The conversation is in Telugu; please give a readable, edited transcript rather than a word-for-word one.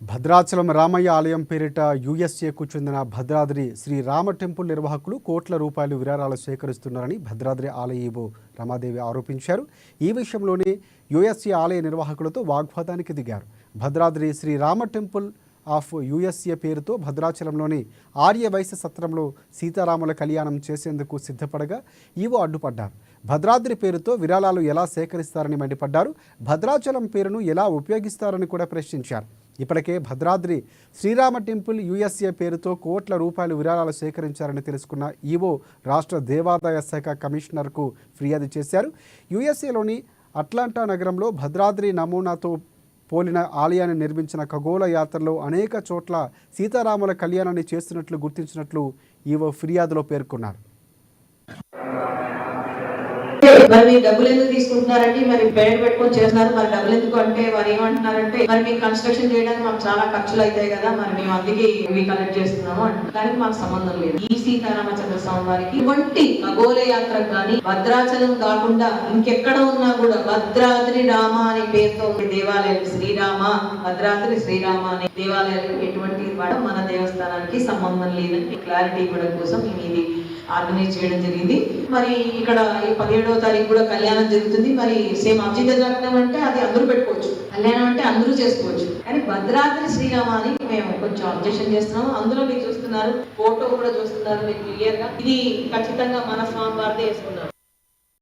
భద్రాచలం రామయ్య ఆలయం పేరిట యూఎస్ఏకు చెందిన భద్రాద్రి శ్రీ రామ టెంపుల్ నిర్వాహకులు కోట్ల రూపాయలు విరాళాలు సేకరిస్తున్నారని భద్రాద్రి ఆలయ ఈవో రమాదేవి ఆరోపించారు. ఈ విషయంలోనే యూఎస్ఏ ఆలయ నిర్వాహకులతో వాగ్వాదానికి దిగారు. Bhadradri Sri Rama temple of USA పేరుతో భద్రాచలంలోని ఆర్యవైశ్య సత్రంలో సీతారాముల కళ్యాణం చేసేందుకు సిద్ధపడగా ఈవో అడ్డుపడ్డారు. భద్రాద్రి పేరుతో విరాళాలు ఎలా సేకరిస్తారని మండిపడ్డారు. భద్రాచలం పేరును ఎలా ఉపయోగిస్తారని కూడా ప్రశ్నించారు. ఇప్పటికే భద్రాద్రి శ్రీరామ టెంపుల్ యూఎస్ఏ పేరుతో కోట్ల రూపాయలు విరాళాలు సేకరించారని తెలుసుకున్న ఈవో రాష్ట్ర దేవాదాయ శాఖ కమిషనర్కు ఫిర్యాదు చేశారు. యూఎస్ఏలోని అట్లాంటా నగరంలో భద్రాద్రి నమూనాతో పోలిన ఆలయాన్ని నిర్మించిన ఖగోళ యాత్రలో అనేక చోట్ల సీతారాముల కళ్యాణాన్ని చేస్తున్నట్లు గుర్తించినట్లు ఈవో ఫిర్యాదులో పేర్కొన్నారు. మరి మీరు డబ్బులు ఎందుకు తీసుకుంటున్నారంటే మరి పేరు పెట్టుకొని చేస్తున్నారు, మరి డబ్బులు ఎందుకు అంటే వారు ఏమంటున్నారంటే మరి మీకు కన్స్ట్రక్షన్ చేయడానికి మాకు చాలా ఖర్చులు అవుతాయి కదా, మరి మేము అందుకే ఇవి కలెక్ట్ చేస్తున్నాము అంటే దానికి మాకు సంబంధం లేదు. ఈ సీతారామచంద్ర స్వామి వారికి ఇటువంటి ఖగోళ యాత్ర కానీ భద్రాచలం కాకుండా ఇంకెక్కడ ఉన్నా కూడా భద్రాద్రి రామ అనే పేరుతో దేవాలయాలు శ్రీరామ భద్రాద్రి శ్రీరామ అనే దేవాలయాలు ఎటువంటి మన దేవస్థానానికి సంబంధం లేదని క్లారిటీ ఇవ్వడం కోసం మేము ఇది ఆర్గనైజ్ చేయడం జరిగింది. మరి ఇక్కడ 17వ తారీఖు కూడా కళ్యాణం జరుగుతుంది. మరి సేమ్ అభిజిత లగ్నం అంటే అది అందరూ పెట్టుకోవచ్చు, కళ్యాణం అంటే అందరూ చేసుకోవచ్చు, కానీ భద్రాద్రి శ్రీరామ అని మేము కొంచెం అబ్జెక్షన్ చేస్తున్నాము. అందులో మీరు చూస్తున్నారు, ఫోటో కూడా చూస్తున్నారు మీరు క్లియర్ గా, ఇది ఖచ్చితంగా మన స్వామి వారిదే వేసుకున్నారు.